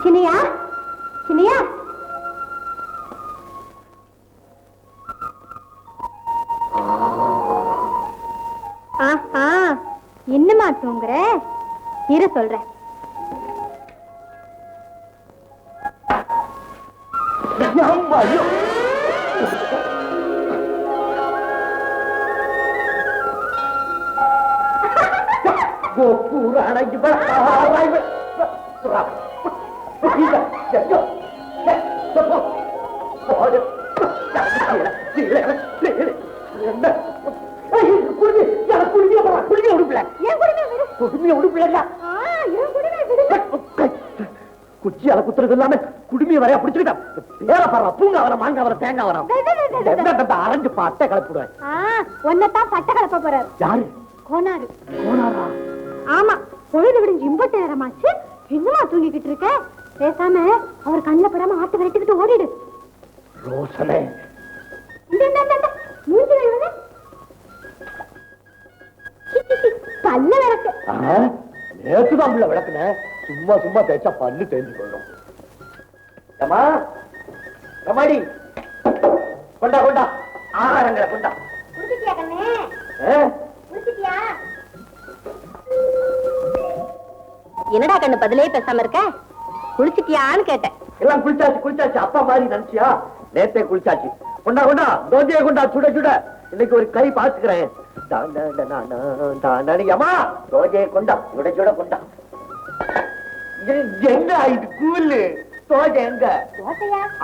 சினியா சினியா ஆஹா என்னமா தூங்குற இரு சொல்றேன். குச்சியால குத்துறது இல்லாம குடுமைய வரையா பிடிச்சுக்கிட்டா பேர பாரு பூங்க வர மாங்க வர தேங்காய் வர அரைஞ்சு பட்டை கலப்பிடுவேன். ஒன்னதான் பட்டை கலப்ப போறாரு. யாரு? கோனாரு. கோனாரா? ஆமா, பொழுது விடிஞ்சு இம்பட்டு நேரமாச்சு, என்னமா தூங்கிக்கிட்டு இருக்க? பேசாம அவர் கண்ணில் படாம ஆட்டு விரட்டிக்கிட்டு ஓடிடு. ரோசனே மூஞ்சி வைவன பல்ல விளக்கு. நேற்றுதான் உள்ள விளக்குன, சும்மா சும்மா தேய்ச்சா பல்லு தேஞ்சு கொள்ளும். ஏமா ரமாடி கொண்டா கொண்டா ஆகாரங்களை கொண்டா. குடிச்சிட்டியா கண்ணே? குடிச்சிட்டியா? என்னடா கண்ணு பதிலே பேசாம இருக்க? குளிச்சிட்டியான்னு கேட்டேன். எல்லாம் குளிச்சாச்சு குளிச்சாச்சு. அப்பா மாதிரி நினைச்சியா? நேத்தே குளிச்சாச்சு. கொண்டா கொண்டா தோஜையை கொண்டா சுட சுட. இன்னைக்கு ஒரு கை பாத்துக்கிறேன். அம்மா தோஜையை கொண்டா சுட சுட கொண்டா. எங்க இது கூலு தோஜை எங்க?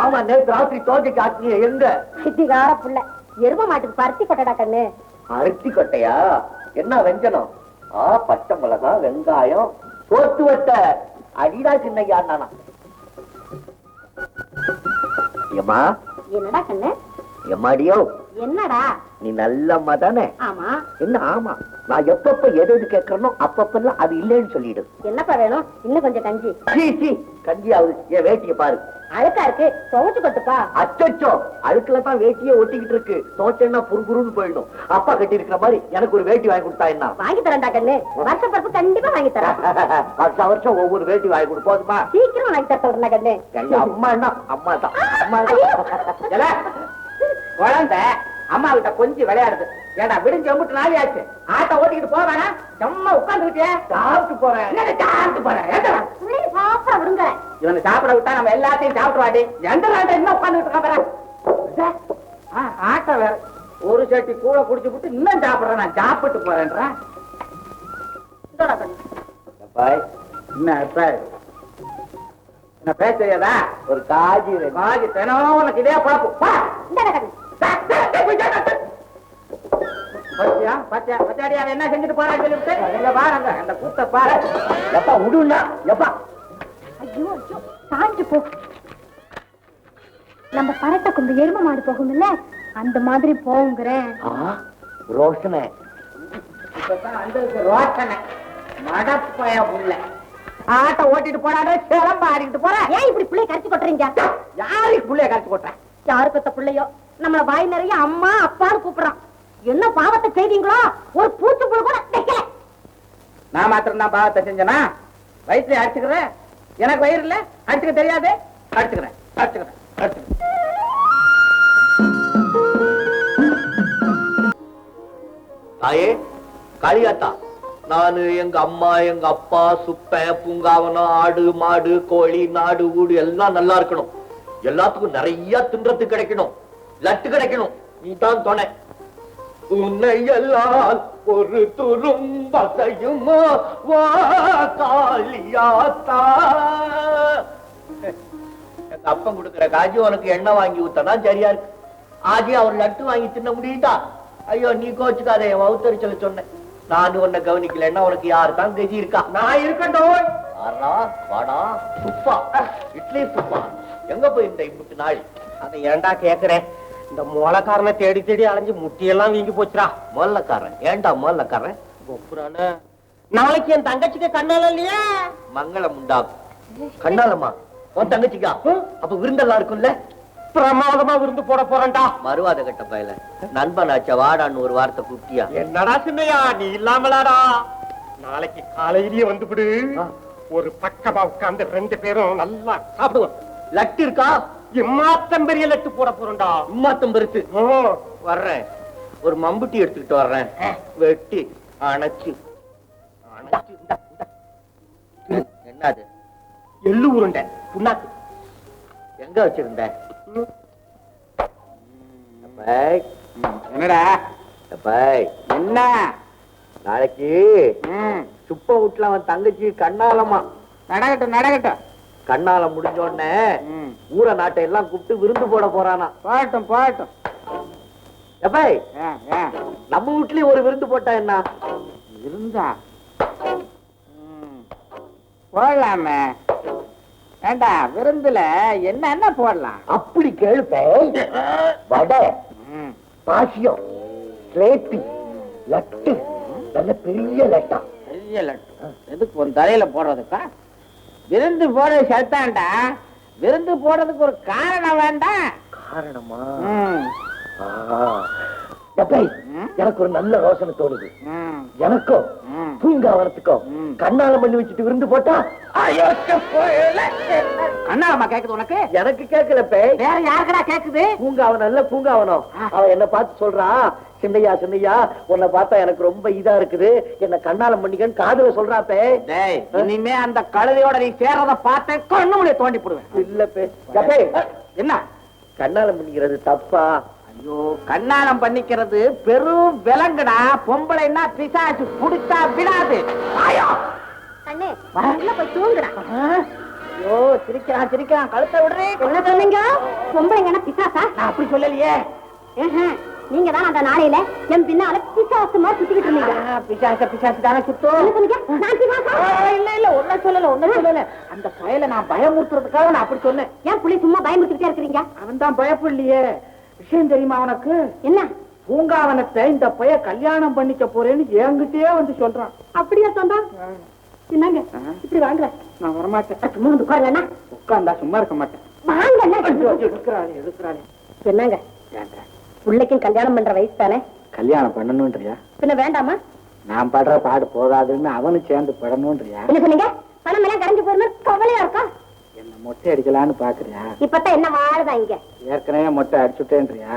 ஆமா நேற்று ராத்திரி தோஜைக்கு ஆட்டிய எங்க? சித்திகார புள்ள எரும மாட்டுக்கு பருத்தி கொட்டடா கண்ணு. அரிசி கொட்டையா? என்ன வெஞ்சனம்? பச்சை மிளகா வெங்காயம் சோத்து வட்ட அடிடா சின்னையா நானா. ஏமா என்னடா கண்ணு? எம்மாடியோ என்னடா? நீ நல்லம்மா தானே? ஆமா. என்ன ஆமா? நான் எப்பப்ப எது எது கேட்கறனோ அப்பப்பெல்லாம் அது இல்லைன்னு சொல்லிடு. என்னப்பா வேணும்? இன்னும் கொஞ்சம் கஞ்சி. கஞ்சி ஆகுது. என் வேட்டியை பாரு, அழுக்கா இருக்கு, துவைச்சு கொட்டுப்பா. அச்சோ அழுக்குல தான் வேட்டியே ஒட்டிக்கிட்டு இருக்கு. துவைச்சேன்னா புருன்னு போயிடும். அப்பா கட்டி இருக்கிற மாதிரி எனக்கு ஒரு வேட்டி வாங்கி கொடுத்தா என்ன? வாங்கி தரேன்டா கண்ணு, வருஷ பருப்பு கண்டிப்பா வாங்கி தரேன். வருஷம் வருஷம் ஒவ்வொரு வேட்டி வாங்கி கொடு போதுமா? சீக்கிரம் வாங்கி தர சொல்றேன் கண்ணு. எங்க அம்மா என்ன அம்மா தான் அம்மா தான். குழந்தை அம்மா கிட்ட கொஞ்சம் விளையாடுது. ஏடா விடிஞ்சு எம்பிட்டு நாளி ஆச்சு, ஆட்டை ஓட்டிக்கிட்டு போவேனா? சும்மா உட்காந்துக்கிட்டே சாப்பிட்டு போறேன். சாப்பிட்டு போறேன் சாப்பிட விடுங்க. இவனை சாப்பிட விட்டா நம்ம எல்லாத்தையும் சாப்பிட்டு வாடி. எந்த நாட்டை என்ன உட்காந்துட்டு இருக்க? ஆட்டை வேற ஒரு சட்டி கூட குடிச்சு விட்டு இன்னும் சாப்பிடுறேன். நான் சாப்பிட்டு போறேன்றேன். என்ன என்ன பேச தெரியாதா? ஒரு காஜி காஜி தினம் உனக்கு இதே பழப்பு. என்ன செஞ்சுட்டு போறாங்க பாருங்க அந்த கூத்த பாரு. எப்பா விடுனா எப்பா? ஐயோ ஐயோ சாஞ்சு போ. நம்ம பரட்ட கொண்டு எரும மாடு போகும்ல, அந்த மாதிரி போங்கிறேன். ரோஷனை ரோஷனை மடப்பய புள்ள ஆட்டை ஓட்டிட்டு போறாங்க. சிலம்ப ஆடிக்கிட்டு போற. ஏன் இப்படி பிள்ளைய கரைச்சு கொட்டுறீங்க? யாருக்கு பிள்ளைய கரைச்சு கொட்டுறேன்? யாரு பெத்த பிள்ளையோ நம்மள வாய் நிறைய அம்மா அப்பான்னு கூப்பிடுறான். என்ன பாவத்தை செய்தீங்களோ? ஒரு பூச்சி புழு கூட வைக்கல. நான் மாத்திரம் தான் பாவத்தை செஞ்சனா? வயிற்றுல அடிச்சுக்கிறேன். எனக்கு வயிறு இல்ல, அடிச்சுக்க தெரியாது. அடிச்சுக்கிறேன் அடிச்சுக்கிறேன் அடிச்சுக்கிறேன். தாயே காளியாத்தா, நானு எங்க அம்மா எங்க அப்பா சுப்பன் பூங்காவனம் ஆடு மாடு கோழி நாடு ஊடு எல்லாம் நல்லா இருக்கணும். எல்லாத்துக்கும் நிறைய தின்றதுக்கு கிடைக்கணும், லட்டு கிடைக்கணும். நீ தான் துணை. உன்னை எல்லாம் ஒரு துரும் வசையுமா வா காளியாத்தா. எங்க அப்பன் கொடுக்கிற காஜி உனக்கு எண்ணெய் வாங்கி ஊத்தனா சரியா இருக்கு. ஆஜி அவர் லட்டு வாங்கி தின்ன முடியுதா? ஐயோ நீ கோச்சுக்காத, என் வவுத்தறிச்சல சொன்னேன். நானும் உன்னை கவனிக்கலன்னா உனக்கு யாருதான் கெஜி இருக்கா? நான் இருக்கட்டும். வாடா சுப்பா, இட்லி சுப்பா எங்க போய் இந்த இம்புட்டு நாள்? அதை ஏன்டா கேக்குறேன்? இந்த மூலக்காரனை தேடி தேடி அலைஞ்சு முட்டியெல்லாம் வீங்கி போச்சுடா. மோல்லக்காரன் ஏண்டா மோல்லக்காரன்? ஒப்புறானே நாளைக்கு என் தங்கச்சிக்கு கண்ணால இல்லையா? மங்களம் உண்டாகும். கண்ணாலம்மா உன் தங்கச்சிக்கா? அப்ப விருந்தெல்லாம் இருக்கும்ல? பிரமாதமா விருந்து போட போறேன்டா. மறுவாத கட்ட பயல நண்பனாச்ச வாடான்னு ஒரு வார்த்தை கூப்பிட்டியா? என்னடா சின்னையா நீ இல்லாமலாடா? நாளைக்கு காலையிலேயே வந்துவிடு. ஒரு பக்கமா உட்கார்ந்து 2 பேரும் நல்லா சாப்பிடுவோம். லட்டு இருக்கா? இம்மாத்தம் பெரிய லட்டு போட போறோம்டா. இம்மாத்தம் பெருசு. வர்றேன், ஒரு மம்புட்டி எடுத்துக்கிட்டு வர்றேன். வெட்டி அணைச்சு என்னது? எள்ளு உருண்டை புண்ணாக்கு. எங்க வச்சிருந்த? என்னடா என்ன நாளைக்கு சுப்ப வீட்டுல அவன் தங்கச்சி கண்ணாலமா நடக்கட்டும். கண்ணால முடிஞ்ச உடனே ஊர நாட்டை எல்லாம் கூப்பிட்டு விருந்து போட போறானா. போகட்டும். எப்பாய் நம்ம வீட்லயும் ஒரு விருந்து போட்டா என்ன? இருந்தா போடலாமே. ஏண்டா விருந்துல என்ன போடலாம்? அப்படி கேளுப்ப. வடை, பாசியம், ஸ்லேட்டி, லட்டு, நல்ல பெரிய லட்டா. பெரிய லட்டு எதுக்கு உன் தலையில போடுறதுக்கா? விருந்து போடுறது செத்தாண்டா. விருந்து போடுறதுக்கு ஒரு காரணம் வேண்டாம். காரணமா? எனக்கு ஒரு நல்ல யோசனை தோணுது. எனக்கும் பூங்காவனத்துக்கும் கண்ணாலம் பண்ணி வச்சுட்டு விருந்து போட்டா கண்ணாலமா கேக்குது உனக்கு? எனக்கு கேட்கலப்பே. வேற யாருக்கடா கேக்குது? பூங்காவனம் இல்ல பூங்காவனம். அவன் என்ன பார்த்து சொல்றான், சின்னையா உன்னை பார்த்தா எனக்கு ரொம்ப இதா இருக்குது, என்ன கண்ணாலம் பண்ணிக்கன்னு காதுல சொல்றாப்பே. இனிமே அந்த கழுதையோட நீ சேர்றத பார்த்தேன் கண்ணுடைய தோண்டி போடுவேன். இல்லப்பே. என்ன கண்ணாலம் பண்ணிக்கிறது தப்பா? ஐயோ, கண்ணாலம் பண்ணிக்கிறது பெரும் விலங்குடா. பொம்பளைன்னா பிசாசு புடிச்சா விடாது. கண்ணே உள்ள போய் தூங்குடா. ஐயோ, சிரிக்கிறான் கழுத்தை விடுறே. என்ன சொன்னீங்க? பொம்பளைங்கன்னா பிசாசா? நான் அப்படி சொல்லலையே. நீங்க தான் அந்த நாளையில என் பின்னால பிசாசு மாதிரி சுத்திக்கிட்டு இருந்தீங்க. பிசாசு தானே சுத்தம். என்ன சொன்னீங்க? நான் பிசாசா? இல்ல ஒன்னும் சொல்லல. அந்த பயலை நான் பயமுறுத்துறதுக்காக நான் அப்படி சொன்னேன். ஏன் புள்ளி சும்மா பயமுறுத்திட்டே இருக்கிறீங்க? அவன் தான் பயப்படலையே. விஷயம் தெரியுமா அவனுக்கு? என்ன? பூங்காவனத்தை இந்த பைய கல்யாணம் பண்ணிக்க போறேன்னு என்கிட்டயே வந்து சொல்றான். அப்படியா சொன்னா? என்னங்க இப்படி வாங்க. நான் வரமாட்டேன். சும்மா வந்து உட்காருங்க. உட்கார்ந்தா சும்மா இருக்க மாட்டேன். வாங்க. எடுக்கிறாளே. என்னங்க பிள்ளைக்கும் கல்யாணம் பண்ற வயசு தானே? கல்யாணம் பண்ணணும்ன்றியா? பின்ன வேண்டாமா? நான் படுற பாடு போதாதுன்னு அவனு சேர்ந்து படணும்ன்றியா? என்ன சொன்னீங்க? பணம் எல்லாம் கரைஞ்சு போறது கவலையா இருக்கா? என்ன மொட்டை அடிக்கலான்னு பாக்குறியா? இப்பதான் என்ன வாழுதா இங்க? ஏற்கனவே மொட்டை அடிச்சுட்டேன்றியா?